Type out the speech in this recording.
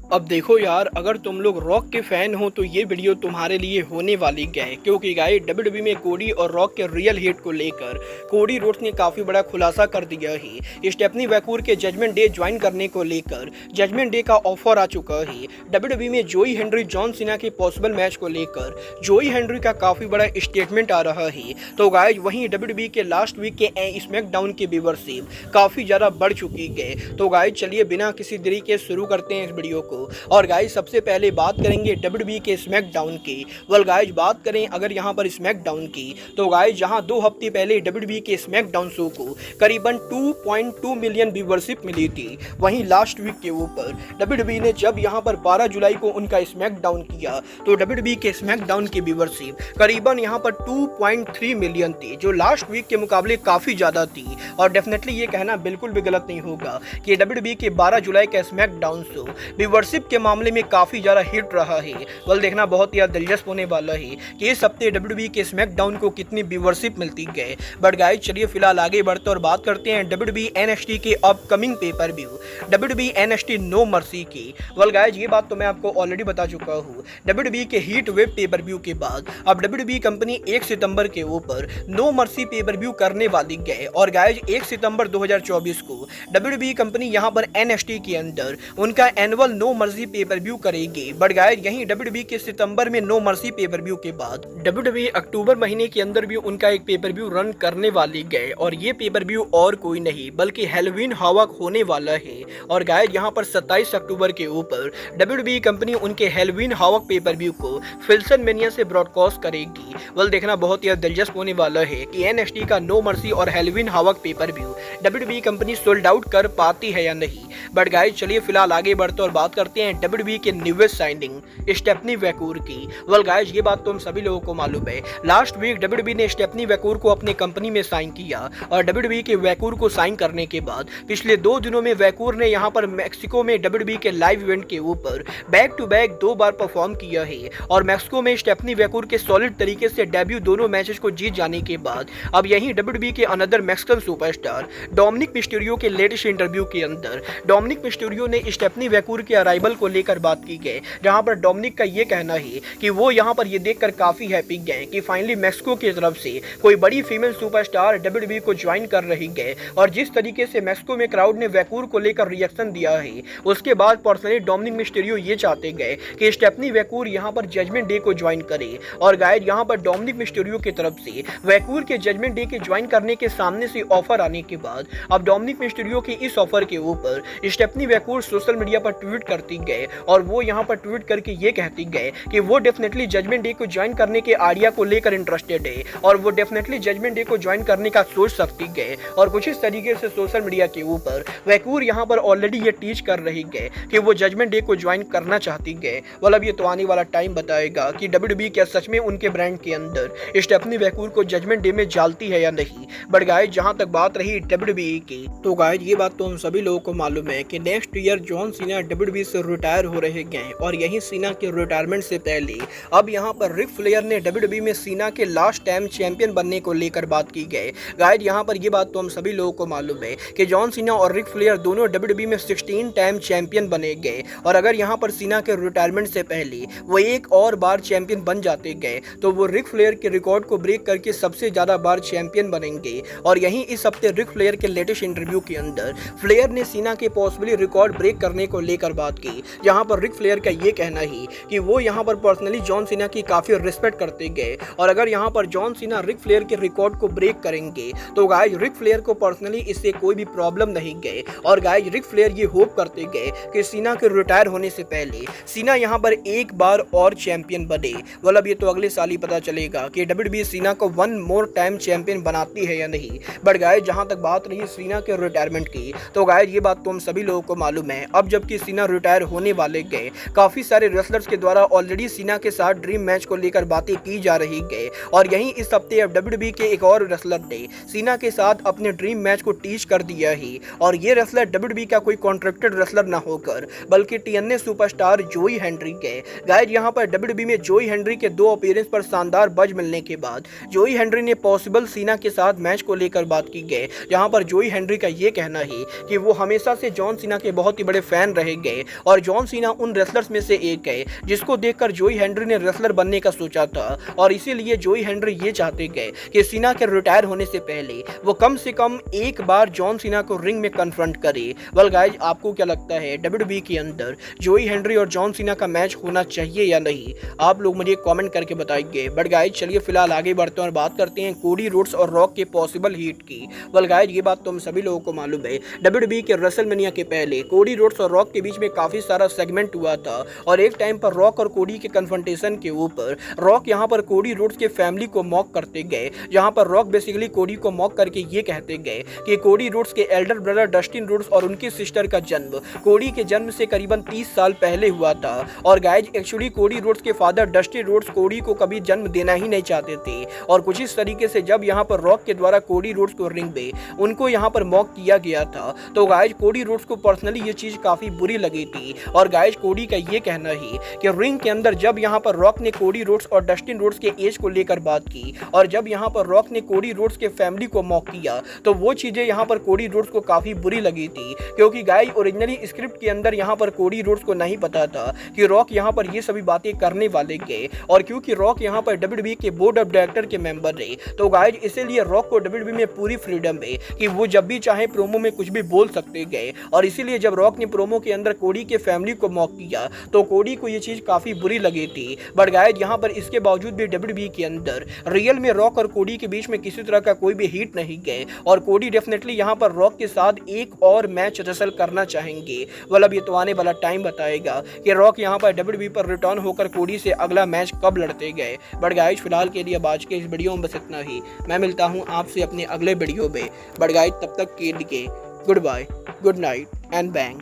अब देखो यार, अगर तुम लोग रॉक के फैन हो तो ये वीडियो तुम्हारे लिए होने वाली है, क्योंकि गाइस डब्ल्यूडब्ल्यूई में कोडी और रॉक के रियल हिट को लेकर कोडी रोड्स ने काफी बड़ा खुलासा कर दिया है। स्टेफनी वैकूर के जजमेंट डे ज्वाइन करने को लेकर जजमेंट डे का ऑफर आ चुका है। डब्ल्यूडब्ल्यूई में जोई हेनरी जॉन सीना के पॉसिबल मैच को लेकर जोई हेनरी का काफी बड़ा स्टेटमेंट आ रहा है। तो गाइस वहीं डब्ल्यूडब्ल्यूई के लास्ट वीक के स्मैकडाउन की व्यूअरशिप काफी ज्यादा बढ़ चुकी है। तो गाइस चलिए बिना किसी देरी के शुरू करते हैं इस वीडियो को। और गाइस सबसे पहले बात करेंगे डब्ल्यूडब्ल्यूई के स्मैकडाउन की। वेल गाइस बात करें अगर यहां पर स्मैकडाउन की, तो गाइस जहां 2 हफ्ते पहले डब्ल्यूडब्ल्यूई के स्मैकडाउन शो को करीबन 2.2 मिलियन व्यूअरशिप मिली थी, वहीं लास्ट वीक के ऊपर डब्ल्यूडब्ल्यूई ने जब यहां पर 12 जुलाई को उनका स्मैकडाउन किया तो डब्ल्यूडब्ल्यूई के स्मैकडाउन की व्यूअरशिप करीबन यहां पर 2.3 मिलियन थी, जो लास्ट वीक के मुकाबले काफी ज्यादा थी। और डेफिनेटली ये कहना बिल्कुल भी गलत नहीं होगा कि डब्ल्यूडब्ल्यूई के 12 जुलाई का स्मैकडाउन शो व्यूअरशिप के मामले में काफी ज्यादा हिट रहा है। वेल देखना बहुत ही दिलचस्प होने वाला है कि इस हफ्ते डब्ल्यूडब्ल्यूई के स्मैकडाउन को कितनी व्यूअरशिप मिलती है। बट गाइस चलिए फिलहाल आगे बढ़ते और बात करते हैं डब्ल्यूडब्ल्यूई एनएक्सटी के upcoming pay per view WWE NXT no mercy की। वेल गाइस ये बात तो मैं आपको ऑलरेडी बता चुका हूँ। डब्ल्यूडब्ल्यूई के हीट वेब पेपर व्यू के बाद अब डब्ल्यूडब्ल्यूई कंपनी 1 सितंबर के ऊपर नो मर्सी पेपर व्यू करने वाली है। और गाइस 1 सितंबर 2024 को डब्ल्यूडब्ल्यूई कंपनी यहाँ पर एनएक्सटी के अंदर उनका annual no mercy pay per view करेगी। बट गाइस यहीं डब्ल्यूडब्ल्यूई के सितंबर में नो मर्सी पेपर व्यू के बाद डब्ल्यूडब्ल्यूई अक्टूबर महीने के अंदर भी उनका एक पेपर व्यू रन करने वाली है। और ये पेपर व्यू और कोई नहीं बल्कि हैलोवीन हावक होने वाला है। और गाइस यहाँ पर 27 अक्टूबर के ऊपर डब्ल्यूडब्ल्यूई कंपनी उनके हैलोवीन हावक पेपर व्यू को फिल्सन मेनिया से ब्रॉडकास्ट करेगी। वेल देखना बहुत ही दिलचस्प होने वाला है कि एनएक्सटी का नो मर्सी और Halloween Havoc pay per view WWE company sold out कर पाती है या नहीं। बट गाइस चलिए फिलहाल आगे बढ़ते और बात करते हैं डब्ल्यूडब्ल्यूई के न्यूएस्ट साइनिंग स्टेफनी वैकूर की। वेल गाइस ये बात तो हम सभी लोगों को मालूम है। लास्ट वीक डब्ल्यूडब्ल्यूई ने स्टेफनी वैकूर को अपने कंपनी में साइन किया और डब्ल्यूडब्ल्यूई के वैकूर को साइन करने के बाद पिछले 2 दिनों में वैकूर ने यहां पर मैक्सिको में डब्ल्यूडब्ल्यूई के लाइव इवेंट के ऊपर बैक टू बैक 2 बार परफॉर्म किया है। और मैक्सिको में स्टेफनी वैकूर के सॉलिड तरीके से डेब्यू दोनों मैचेस को जीत जाने के बाद अब यहीं डब्ल्यूडब्ल्यूई के another Mexican superstar Dominik Mysterio के लेटेस्ट इंटरव्यू के अंदर डोमिनिक मिस्टीरियो ने स्टेफनी वैकूर के अराइवल को लेकर बात की है, जहां पर डोमिनिक का ये कहना है कि वो यहां पर ये देखकर काफी हैप्पी है कि फाइनली मैक्सिको की तरफ से कोई बड़ी फीमेल सुपरस्टार डब्ल्यूडब्ल्यूई को ज्वाइन कर रही है। और जिस तरीके से मैक्सिको में क्राउड ने वैकूर को लेकर रिएक्शन दिया है, उसके बाद पर्सनली डोमिनिक मिस्टीरियो ये चाहते गए कि स्टेफनी वैकूर यहां पर जजमेंट डे को ज्वाइन करे। और गाइस यहां पर डोमिनिक मिस्टीरियो की तरफ से वैकूर के जजमेंट डे के ज्वाइन करने के सामने से ऑफर आने के बाद अब डोमिनिक मिस्टीरियो की इस ऑफर के ऊपर स्टेफनी वैकूर सोशल मीडिया पर ट्वीट करती गए। और वो यहां पर ट्वीट करके ये कहती गए कि वो डेफिनेटली जजमेंट डे को ज्वाइन करने के आइडिया को लेकर इंटरेस्टेड है और वो डेफिनेटली जजमेंट डे को ज्वाइन करने का सोच सकती है। और कुछ इस तरीके से सोशल मीडिया के ऊपर वैकूर यहां पर ऑलरेडी ये टीच कर रही है कि वो जजमेंट डे को ज्वाइन करना चाहती है। मतलब ये तो आने वाला टाइम बताएगा कि डब्ल्यूडब्ल्यूई क्या सच में उनके ब्रांड के अंदर स्टेफनी वैकूर को जजमेंट डे में डालती है या नहीं। बट गाइस जहां तक बात रही डब्ल्यूडब्ल्यूई की, तो गाइस ये बात तो हम सभी लोगों को मालूम है कि next year John Cena WWE से रिटायर हो रहे हैं। और यही सीना के रिटायरमेंट से पहले अब यहां पर रिक फ्लेयर ने डब्ल्यूडब्ल्यूई में सीना के लास्ट टाइम चैंपियन बनने को लेकर बात की गई। गाइस यहां पर ये बात तो हम सभी लोगों को मालूम है कि जॉन सीना और रिक फ्लेयर दोनों डब्ल्यूडब्ल्यूई में 16 टाइम चैंपियन बने गए। और अगर यहां पर सीना के रिटायरमेंट से पहले वो एक और बार चैंपियन बन जाते गए तो वो रिक फ्लेयर के रिकॉर्ड को ब्रेक करके सबसे ज्यादा बार चैंपियन बनेंगे। और यहीं इस हफ्ते रिक फ्लेयर के लेटेस्ट इंटरव्यू के अंदर फ्लेयर ने सीना के पॉसिबली रिकॉर्ड ब्रेक करने को लेकर बात की, जहां पर रिक फ्लेयर का ये कहना है कि वो यहां पर पर्सनली जॉन सीना की काफी रिस्पेक्ट करते गए। और अगर यहां पर जॉन सीना रिक फ्लेयर के रिकॉर्ड को ब्रेक करेंगे तो गाइस रिक फ्लेयर को पर्सनली इससे कोई भी प्रॉब्लम नहीं गए। और गाइस रिक फ्लेयर ये होप करते गए कि सीना के रिटायर होने से पहले सीना यहां पर एक बार और चैंपियन बने। मतलब ये तो अगले साल ही पता चलेगा कि डब्ल्यूडब्ल्यूई सीना को 1 मोर टाइम चैंपियन बनाती है या नहीं। बट गाइस जहां तक बात रही सीना के रिटायरमेंट की, तो गाइस ये बात तो हम सभी लोगों को मालूम है। अब जबकि सीना रिटायर होने वाले गए, काफी सारे रेसलर्स के द्वारा ऑलरेडी सीना के साथ ड्रीम मैच को लेकर बातें की जा रही है। और यहीं इस हफ्ते अब डब्ल्यूडब्ल्यूई के एक और रेसलर ने सीना के साथ अपने ड्रीम मैच को टीच कर दिया है। और ये रेसलर डब्ल्यूडब्ल्यूई का कोई कॉन्ट्रैक्टेड रेसलर ना होकर बल्कि टीएनए सुपरस्टार जोई हेनरी है। गाइस यहां पर डब्ल्यूडब्ल्यूई में जोई हेनरी के 2 अपीयरेंस पर शानदार बज मिलने के बाद जोई हेनरी ने पॉसिबल सीना के साथ मैच को लेकर बात की गई, जहां पर जोई हेनरी का ये कहना है कि वो हमेशा से जॉन सीना के बहुत ही बड़े फैन रहे गए और जॉन सीना उन रेसलर्स में से एक है जिसको देखकर जोई हेनरी ने रेसलर बनने का सोचा था और इसीलिए जोई हेनरी ये चाहते गए कि सीना के रिटायर होने से पहले वो कम से कम एक बार जॉन सीना को रिंग में कन्फ्रंट करे। वेल गाइज, आपको क्या लगता है डब्ल्यूडब्ल्यूई के अंदर जोई हेनरी और जॉन सीना का मैच होना चाहिए या नहीं? आप लोग मुझे कमेंट करके बताइए। बट गाइज चलिए फिलहाल आगे बढ़ते हैं और बात करते हैं कोडी रोड्स और रॉक के पॉसिबल हिट की। वेल गाइज, ये बात तो हम सभी लोगों को मालूम है, डब्ल्यूडब्ल्यूई के रेसलमेनिया के पहले कोडी रोड्स और रॉक के बीच में काफी सारा सेगमेंट हुआ था और एक टाइम पर रॉक और कोडी के कन्फ्रंटेशन के ऊपर रॉक यहाँ पर कोडी रोड्स के फैमिली को मॉक करते गए, जहां पर रॉक बेसिकली कोडी को मॉक करके ये कहते गए कि कोडी रोड्स के एल्डर ब्रदर डस्टिन रोड्स और उनकी सिस्टर का जन्म कोडी के जन्म से करीबन 30 साल पहले हुआ था। और गाइज एक्चुअली कोडी रोड्स के फादर डस्टिन रोड्स कोडी को कभी जन्म देना ही नहीं चाहते थे और कुछ इस तरीके से जब यहाँ पर रॉक के द्वारा कोडी रोड्स को रिंग में उनको यहाँ पर मॉक किया गया था तो गाइज कोडी रोड्स को पर्सनली ये चीज काफी बुरी लगी थी। और गाइज कोडी का ये कहना है कि रिंग के अंदर जब यहाँ पर रॉक ने कोडी रोड्स और डस्टिन रोड्स के एज को लेकर बात की और जब यहाँ पर रॉक ने कोडी रोड्स के फैमिली को मॉक किया तो वो चीजें यहाँ पर कोडी रोड्स को काफी बुरी लगी थी, क्योंकि गाइज ओरिजिनली स्क्रिप्ट के अंदर यहाँ पर कोडी रोड्स को नहीं पता था कि रॉक यहाँ पर ये सभी बातें करने वाले गए। और क्योंकि रॉक यहाँ पर डब्ल्यूडब्ल्यूई के बोर्ड ऑफ डायरेक्टर के मेंबर रहे तो गाइज इसीलिए रॉक को डब्ल्यूडब्ल्यूई में पूरी फ्रीडम है कि वो जब भी चाहे प्रोमो में कुछ भी बोल सकते गए। और इसीलिए जब रॉक ने प्रोमो के अंदर कोडी के फैमिली को मॉक किया तो कोडी को ये चीज काफी बुरी लगी थी। बट गाइज यहाँ पर इसके बावजूद भी डब्ल्यूडब्ल्यूई के अंदर रियल में रॉक और कोडी के बीच में किसी तरह का कोई भी हिट नहीं गए और कोडी डेफिनेटली यहाँ पर रॉक के साथ एक और मैच रेसल करना चाहेंगे। वाला अब ये तो आने वाला टाइम बताएगा कि रॉक यहाँ पर डब्ल्यूडब्ल्यूई पर रिटर्न होकर कोडी से अगला मैच कब लड़ते गए। बट गाइज फिलहाल के लिए अब आज के इस वीडियो में बस इतना ही। मैं मिलता हूँ आपसे अपने अगले वीडियो में। बट गाइज तब तक के लिए good bye, good night and bang.